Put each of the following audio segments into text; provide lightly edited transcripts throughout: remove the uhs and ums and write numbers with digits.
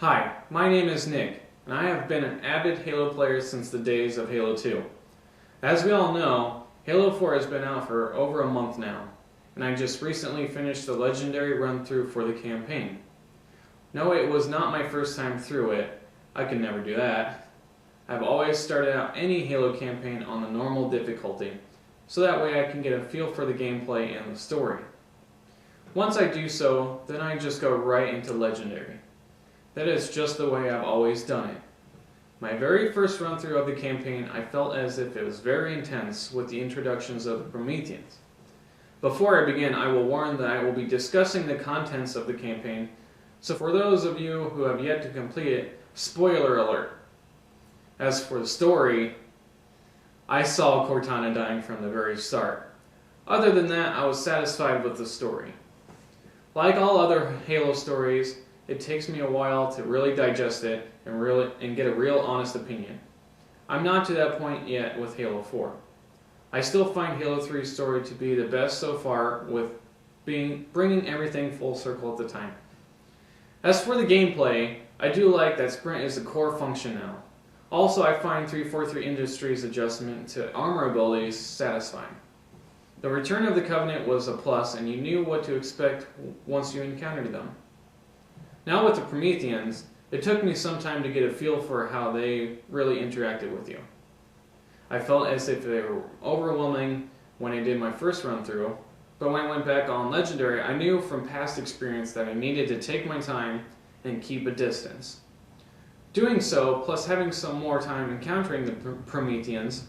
Hi, my name is Nick, and I have been an avid Halo player since the days of Halo 2. As we all know, Halo 4 has been out for over a month now, and I just recently finished the legendary run-through for the campaign. No, it was not my first time through it. I could never do that. I've always started out any Halo campaign on the normal difficulty, so that way I can get a feel for the gameplay and the story. Once I do so, then I just go right into legendary. That is just the way I've always done it. My very first run through of the campaign, I felt as if it was very intense with the introductions of the Prometheans. Before I begin, I will warn that I will be discussing the contents of the campaign, so for those of you who have yet to complete it, spoiler alert. As for the story, I saw Cortana dying from the very start. Other than that, I was satisfied with the story. Like all other Halo stories, it takes me a while to really digest it and get a real honest opinion. I'm not to that point yet with Halo 4. I still find Halo 3's story to be the best so far, with bringing everything full circle at the time. As for the gameplay, I do like that sprint is a core function now. Also, I find 343 Industries' adjustment to armor abilities satisfying. The Return of the Covenant was a plus, and you knew what to expect once you encountered them. Now with the Prometheans, it took me some time to get a feel for how they really interacted with you. I felt as if they were overwhelming when I did my first run through, but when I went back on Legendary, I knew from past experience that I needed to take my time and keep a distance. Doing so, plus having some more time encountering the Prometheans,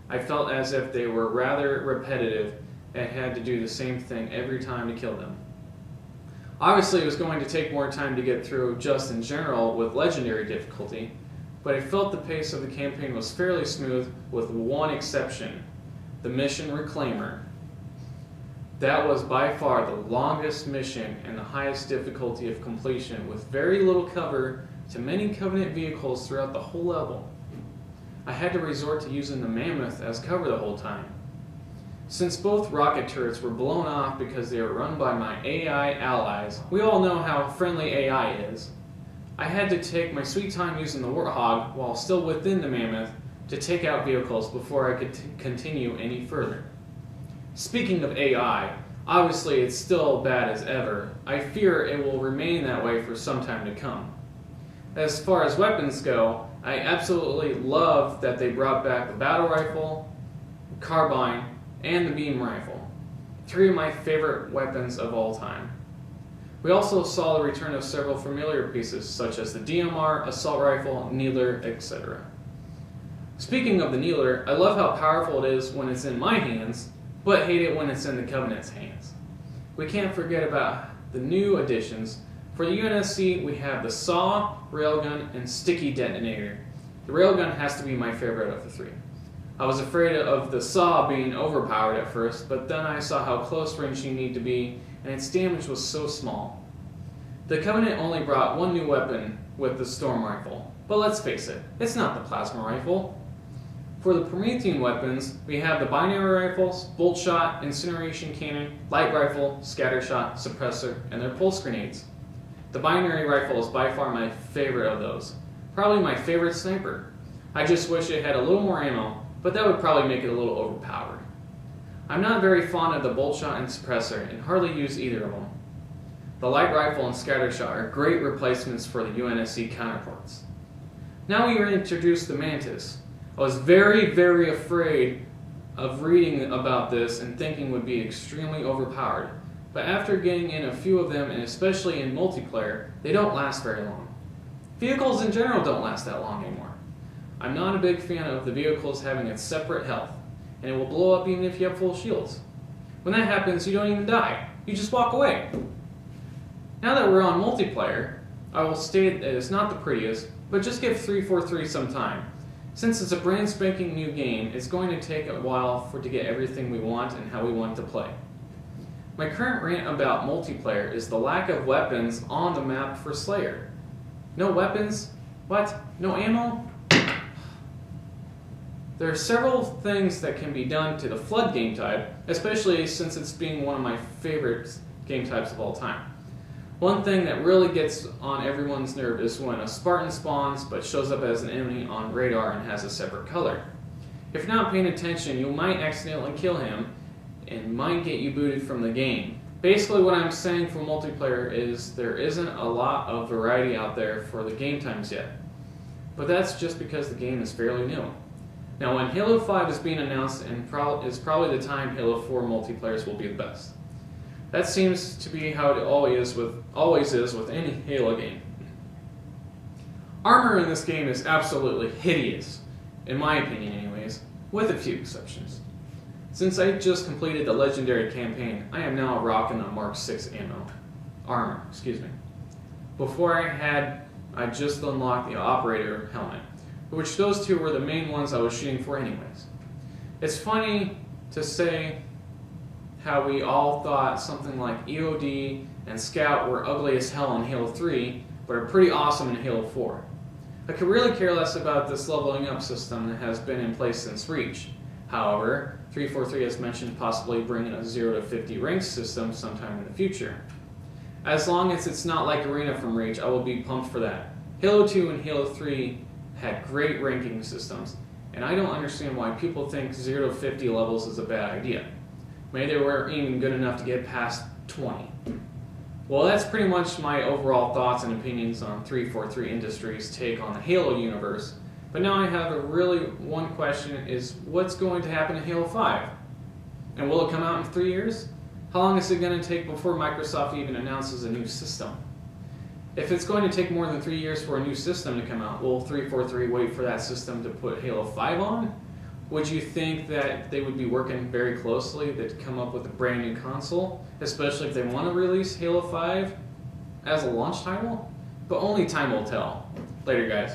I felt as if they were rather repetitive and had to do the same thing every time to kill them. Obviously, it was going to take more time to get through just in general with Legendary difficulty, but I felt the pace of the campaign was fairly smooth with one exception, the mission Reclaimer. That was by far the longest mission and the highest difficulty of completion, with very little cover to many Covenant vehicles throughout the whole level. I had to resort to using the Mammoth as cover the whole time. Since both rocket turrets were blown off because they were run by my AI allies, we all know how friendly AI is. I had to take my sweet time using the Warthog while still within the Mammoth to take out vehicles before I could continue any further. Speaking of AI, obviously it's still bad as ever. I fear it will remain that way for some time to come. As far as weapons go, I absolutely love that they brought back the battle rifle, carbine, and the beam rifle. 3 of my favorite weapons of all time. We also saw the return of several familiar pieces such as the DMR, assault rifle, Needler, etc. Speaking of the Needler, I love how powerful it is when it's in my hands, but hate it when it's in the Covenant's hands. We can't forget about the new additions. For the UNSC, we have the SAW, railgun, and sticky detonator. The railgun has to be my favorite of the 3. I was afraid of the SAW being overpowered at first, but then I saw how close range you need to be, and its damage was so small. The Covenant only brought one new weapon with the Storm Rifle, but let's face it, it's not the Plasma Rifle. For the Promethean weapons, we have the Binary Rifles, Bolt Shot, Incineration Cannon, Light Rifle, Scatter Shot, Suppressor, and their Pulse Grenades. The Binary Rifle is by far my favorite of those, probably my favorite sniper. I just wish it had a little more ammo, but that would probably make it a little overpowered. I'm not very fond of the Bolt Shot and Suppressor and hardly use either of them. The Light Rifle and Scatter Shot are great replacements for the UNSC counterparts. Now we are introduced to Mantis. I was very afraid of reading about this and thinking would be extremely overpowered, but after getting in a few of them, and especially in multiplayer, they don't last very long. Vehicles in general don't last that long anymore. I'm not a big fan of the vehicles having its separate health, and it will blow up even if you have full shields. When that happens, you don't even die. You just walk away. Now that we're on multiplayer, I will state that it's not the prettiest, but just give 343 some time. Since it's a brand spanking new game, it's going to take a while to get everything we want and how we want to play. My current rant about multiplayer is the lack of weapons on the map for Slayer. No weapons? What? No ammo? There are several things that can be done to the Flood game type, especially since it's being one of my favorite game types of all time. One thing that really gets on everyone's nerve is when a Spartan spawns but shows up as an enemy on radar and has a separate color. If you're not paying attention, you might accidentally kill him and might get you booted from the game. Basically what I'm saying for multiplayer is there isn't a lot of variety out there for the game times yet. But that's just because the game is fairly new. Now when Halo 5 is being announced and is probably the time Halo 4 multiplayers will be the best. That seems to be how it always is with any Halo game. Armor in this game is absolutely hideous, in my opinion anyways, with a few exceptions. Since I just completed the Legendary campaign, I am now rocking the Mark 6 armor. Before I just unlocked the Operator helmet, which those two were the main ones I was shooting for anyways. It's funny to say how we all thought something like EOD and Scout were ugly as hell in Halo 3, but are pretty awesome in Halo 4. I could really care less about this leveling up system that has been in place since Reach. However, 343 has mentioned possibly bringing a 0 to 50 rank system sometime in the future. As long as it's not like Arena from Reach, I will be pumped for that. Halo 2 and Halo 3 had great ranking systems, and I don't understand why people think 0 to 50 levels is a bad idea. Maybe they weren't even good enough to get past 20. Well, that's pretty much my overall thoughts and opinions on 343 Industries' take on the Halo universe. But now I have one question is, what's going to happen to Halo 5? And will it come out in 3 years? How long is it going to take before Microsoft even announces a new system? If it's going to take more than 3 years for a new system to come out, will 343 wait for that system to put Halo 5 on? Would you think that they would be working very closely to come up with a brand new console, especially if they want to release Halo 5 as a launch title? But only time will tell. Later, guys.